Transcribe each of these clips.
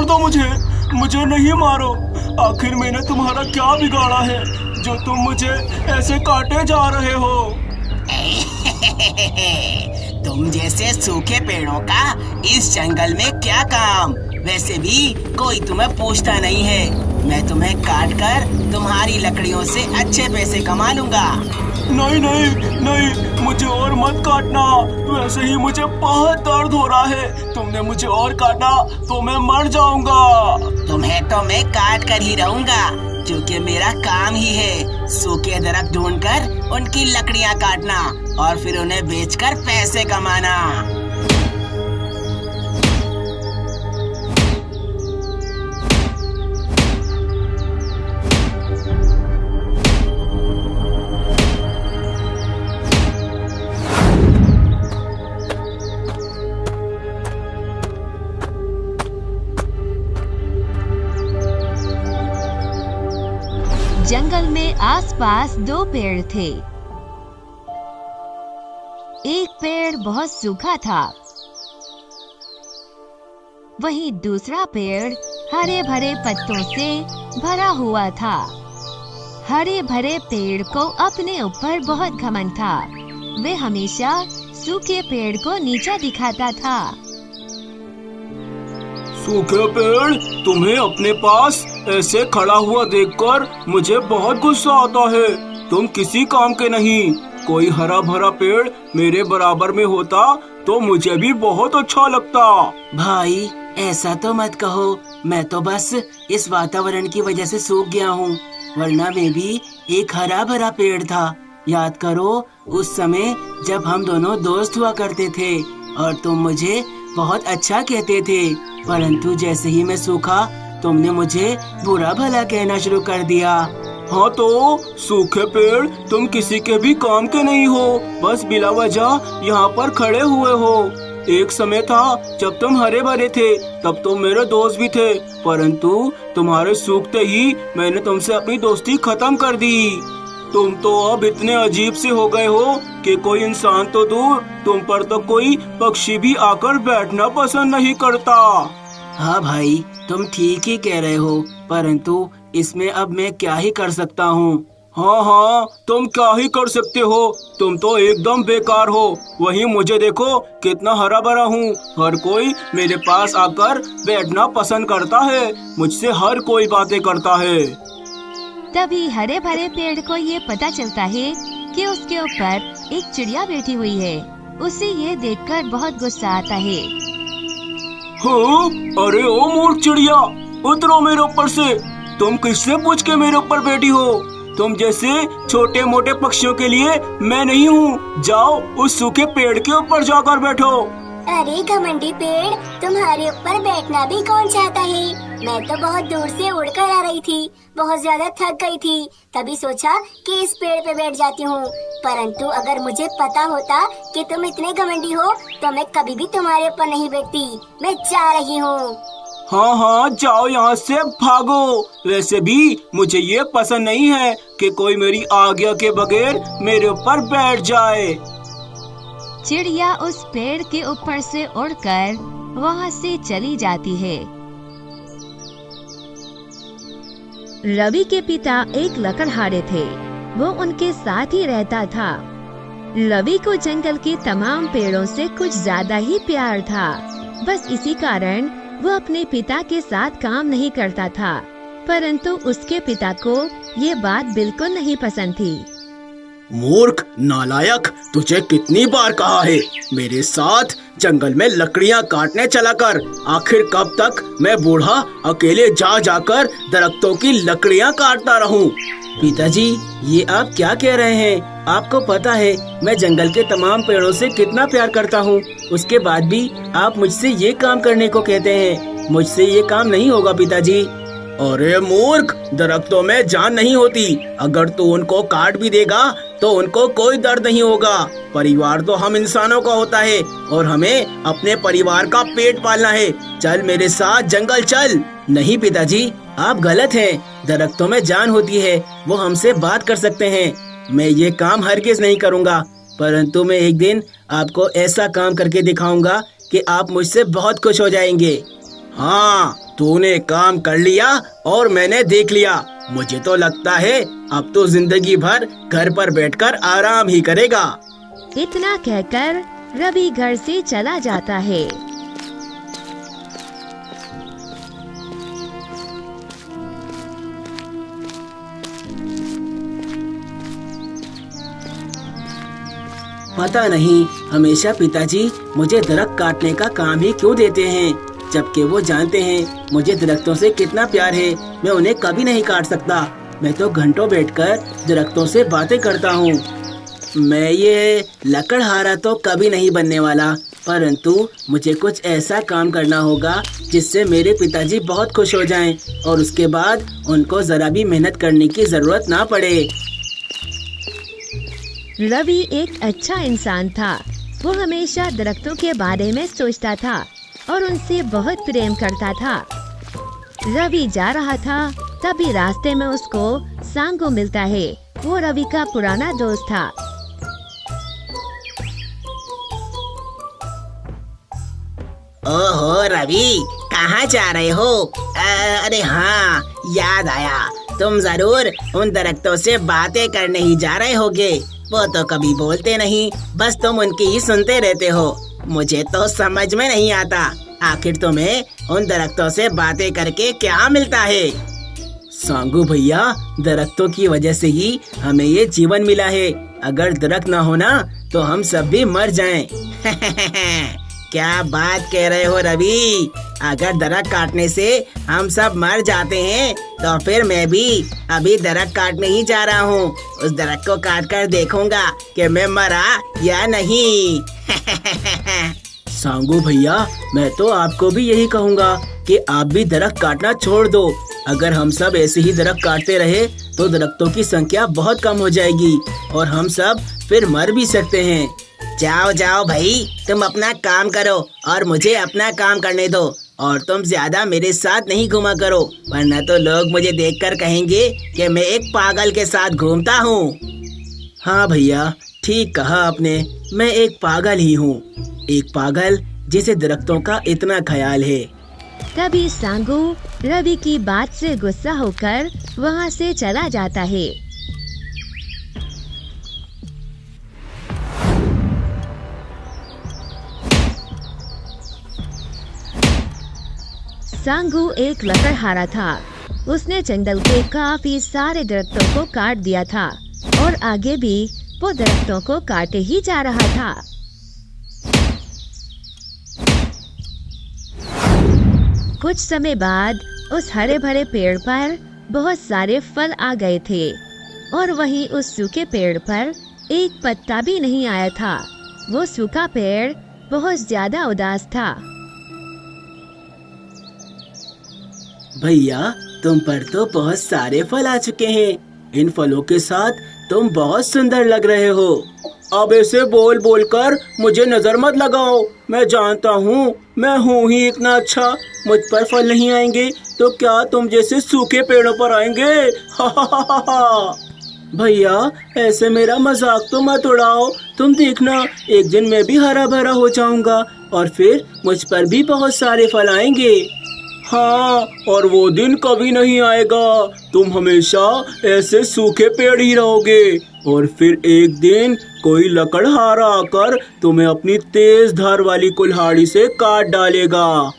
दो मुझे नहीं मारो। आखिर मैंने तुम्हारा क्या बिगाड़ा है जो तुम मुझे ऐसे काटे जा रहे हो? तुम जैसे सूखे पेड़ों का इस जंगल में क्या काम? वैसे भी कोई तुम्हें पूछता नहीं है। मैं तुम्हें काट कर तुम्हारी लकड़ियों से अच्छे पैसे कमा लूंगा। नहीं नहीं नहीं, मुझे और मत काटना। वैसे ही मुझे बहुत दर्द हो रहा है। तुमने मुझे और काटा तो मैं मर जाऊंगा। तुम्हें तो मैं काट कर ही रहूंगा, क्योंकि मेरा काम ही है सूखे दरख्त ढूंढकर उनकी लकड़ियां काटना और फिर उन्हें बेचकर पैसे कमाना। जंगल में आसपास 2 पेड़ थे। एक पेड़ बहुत सूखा था, वहीं दूसरा पेड़ हरे भरे पत्तों से भरा हुआ था। हरे भरे पेड़ को अपने ऊपर बहुत घमंड था। वे हमेशा सूखे पेड़ को नीचा दिखाता था। सूखे पेड़, तुम्हें अपने पास ऐसे खड़ा हुआ देखकर मुझे बहुत गुस्सा आता है। तुम किसी काम के नहीं। कोई हरा भरा पेड़ मेरे बराबर में होता तो मुझे भी बहुत अच्छा लगता। भाई ऐसा तो मत कहो, मैं तो बस इस वातावरण की वजह से सूख गया हूँ, वरना मैं भी एक हरा भरा पेड़ था। याद करो उस समय जब हम दोनों दोस्त हुआ करते थे और तुम मुझे बहुत अच्छा कहते थे, परंतु जैसे ही मैं सूखा तुमने मुझे बुरा भला कहना शुरू कर दिया। हाँ तो सूखे पेड़, तुम किसी के भी काम के नहीं हो, बस बिला वजह यहाँ पर खड़े हुए हो। एक समय था जब तुम हरे भरे थे, तब तुम मेरे दोस्त भी थे, परंतु तुम्हारे सूखते ही मैंने तुमसे अपनी दोस्ती खत्म कर दी। तुम तो अब इतने अजीब से हो गए हो कि कोई इंसान तो दूर, तुम पर तो कोई पक्षी भी आकर बैठना पसंद नहीं करता। हाँ भाई, तुम ठीक ही कह रहे हो, परंतु इसमें अब मैं क्या ही कर सकता हूँ। हाँ, तुम क्या ही कर सकते हो, तुम तो एकदम बेकार हो। वहीं मुझे देखो कितना हरा भरा हूँ। हर कोई मेरे पास आकर बैठना पसंद करता है, मुझसे हर कोई बातें करता है। तभी हरे भरे पेड़ को ये पता चलता है कि उसके ऊपर एक चिड़िया बैठी हुई है। उसे ये देखकर बहुत गुस्सा आता है। हाँ, अरे ओ मूर्ख चिड़िया, उतरो मेरे ऊपर से। तुम किससे पूछ के मेरे ऊपर बैठी हो? तुम जैसे छोटे मोटे पक्षियों के लिए मैं नहीं हूँ। जाओ उस सूखे पेड़ के ऊपर जाकर बैठो। अरे घमंडी पेड़, तुम्हारे ऊपर बैठना भी कौन चाहता है? मैं तो बहुत दूर से उड़कर आ रही थी, बहुत ज्यादा थक गई थी, तभी सोचा कि इस पेड़ पे बैठ जाती हूँ। परंतु अगर मुझे पता होता कि तुम इतने घमंडी हो तो मैं कभी भी तुम्हारे ऊपर नहीं बैठती। मैं जा रही हूँ। हाँ, जाओ यहाँ से, भागो। वैसे भी मुझे ये पसंद नहीं है कि कोई मेरी आज्ञा के बगैर मेरे ऊपर बैठ जाए। चिड़िया उस पेड़ के ऊपर से उड़कर वहाँ से चली जाती है। रवि के पिता एक लकड़हारे थे। वो उनके साथ ही रहता था। रवि को जंगल के तमाम पेड़ों से कुछ ज्यादा ही प्यार था। बस इसी कारण वो अपने पिता के साथ काम नहीं करता था, परंतु उसके पिता को ये बात बिल्कुल नहीं पसंद थी। मूर्ख नालायक, तुझे कितनी बार कहा है मेरे साथ जंगल में लकड़ियां काटने चला कर। आखिर कब तक मैं बूढ़ा अकेले जा जाकर दरख्तों की लकड़ियां काटता रहूं? पिताजी, ये आप क्या कह रहे हैं? आपको पता है मैं जंगल के तमाम पेड़ों से कितना प्यार करता हूँ, उसके बाद भी आप मुझसे ये काम करने को कहते हैं। मुझसे ये काम नहीं होगा पिताजी। अरे मूर्ख, दरख्तों में जान नहीं होती। अगर तू उनको काट भी देगा तो उनको कोई दर्द नहीं होगा। परिवार तो हम इंसानों का होता है और हमें अपने परिवार का पेट पालना है। चल मेरे साथ जंगल चल। नहीं पिताजी, आप गलत हैं। दरख्तों में जान होती है, वो हमसे बात कर सकते हैं। मैं ये काम हरगिज नहीं करूँगा, परंतु मैं एक दिन आपको ऐसा काम करके दिखाऊंगा कि आप मुझसे बहुत खुश हो जाएंगे। हाँ, तूने काम कर लिया और मैंने देख लिया। मुझे तो लगता है अब तो जिंदगी भर घर पर बैठकर आराम ही करेगा। इतना कहकर रवि घर से चला जाता है। पता नहीं हमेशा पिताजी मुझे दरख्त काटने का काम ही क्यों देते हैं, जबकि वो जानते हैं मुझे दरख्तों से कितना प्यार है। मैं उन्हें कभी नहीं काट सकता। मैं तो घंटों बैठकर दरख्तों से बातें करता हूँ। मैं ये लकड़हारा तो कभी नहीं बनने वाला, परंतु मुझे कुछ ऐसा काम करना होगा जिससे मेरे पिताजी बहुत खुश हो जाएं और उसके बाद उनको जरा भी मेहनत करने की जरूरत ना पड़े। रवि एक अच्छा इंसान था। वो हमेशा दरख्तों के बारे में सोचता था और उनसे बहुत प्रेम करता था। रवि जा रहा था, तभी रास्ते में उसको सांगू मिलता है। वो रवि का पुराना दोस्त था। ओहो रवि, कहाँ जा रहे हो? अरे हाँ, याद आया, तुम जरूर उन दरख्तों से बातें करने ही जा रहे होगे। वो तो कभी बोलते नहीं, बस तुम उनकी ही सुनते रहते हो। मुझे तो समझ में नहीं आता, आखिर तुम्हें उन दरख्तों से बातें करके क्या मिलता है? सांगू भैया, दरख्तों की वजह से ही हमें ये जीवन मिला है। अगर दरख्त ना होना तो हम सब भी मर जाएं। क्या बात कह रहे हो रवि? अगर दरख्त काटने से हम सब मर जाते हैं तो फिर मैं भी अभी दरख्त काटने ही जा रहा हूँ। उस दरख्त को काट कर देखूंगा कि मैं मरा या नहीं। सांगू भैया, मैं तो आपको भी यही कहूँगा कि आप भी दरख्त काटना छोड़ दो। अगर हम सब ऐसे ही दरख्त काटते रहे तो दरख्तों की संख्या बहुत कम हो जाएगी और हम सब फिर मर भी सकते हैं। जाओ जाओ भाई, तुम अपना काम करो और मुझे अपना काम करने दो। और तुम ज्यादा मेरे साथ नहीं घूमा करो, वरना तो लोग मुझे देखकर कहेंगे कि मैं एक पागल के साथ घूमता हूँ। हाँ भैया, ठीक कहा आपने। मैं एक पागल ही हूँ, एक पागल जिसे दरख्तों का इतना ख्याल है। तभी सांगू रवि की बात से गुस्सा होकर वहाँ से चला जाता है। सांगू एक लकड़हारा था। उसने जंगल के काफी सारे दरख्तों को काट दिया था और आगे भी वो दरख्तों को काटे ही जा रहा था। कुछ समय बाद उस हरे भरे पेड़ पर बहुत सारे फल आ गए थे और वहीं उस सूखे पेड़ पर एक पत्ता भी नहीं आया था। वो सूखा पेड़ बहुत ज्यादा उदास था। भैया, तुम पर तो बहुत सारे फल आ चुके हैं। इन फलों के साथ तुम बहुत सुंदर लग रहे हो। अब ऐसे बोल बोल कर मुझे नजर मत लगाओ। मैं जानता हूँ, मैं हूँ ही इतना अच्छा। मुझ पर फल नहीं आएंगे तो क्या तुम जैसे सूखे पेड़ों पर आएंगे? भैया, ऐसे मेरा मजाक तो मत उड़ाओ। तुम देखना, एक दिन मैं भी हरा भरा हो जाऊंगा और फिर मुझ पर भी बहुत सारे फल आएंगे। हाँ, और वो दिन कभी नहीं आएगा। तुम हमेशा ऐसे सूखे पेड़ ही रहोगे और फिर एक दिन कोई लकड़हारा आकर तुम्हें अपनी तेज धार वाली कुल्हाड़ी से काट डालेगा।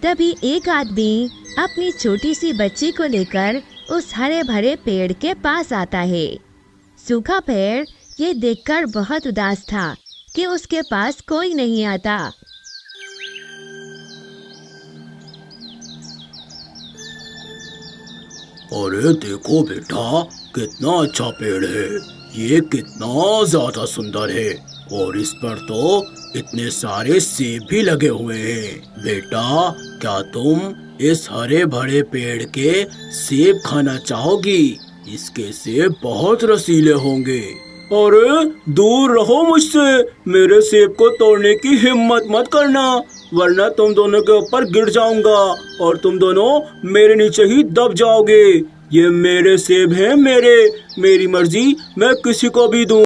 तभी एक आदमी अपनी छोटी सी बच्ची को लेकर उस हरे भरे पेड़ के पास आता है। सूखा पेड़ ये देखकर बहुत उदास था कि उसके पास कोई नहीं आता। अरे देखो बेटा, कितना अच्छा पेड़ है। ये कितना ज्यादा सुंदर है और इस पर तो इतने सारे सेब भी लगे हुए हैं। बेटा, क्या तुम इस हरे भरे पेड़ के सेब खाना चाहोगी? इसके सेब बहुत रसीले होंगे। अरे दूर रहो मुझसे, मेरे सेब को तोड़ने की हिम्मत मत करना, वरना तुम दोनों के ऊपर गिर जाऊंगा और तुम दोनों मेरे नीचे ही दब जाओगे। ये मेरे सेब हैं, मेरी मर्जी मैं किसी को भी दूं।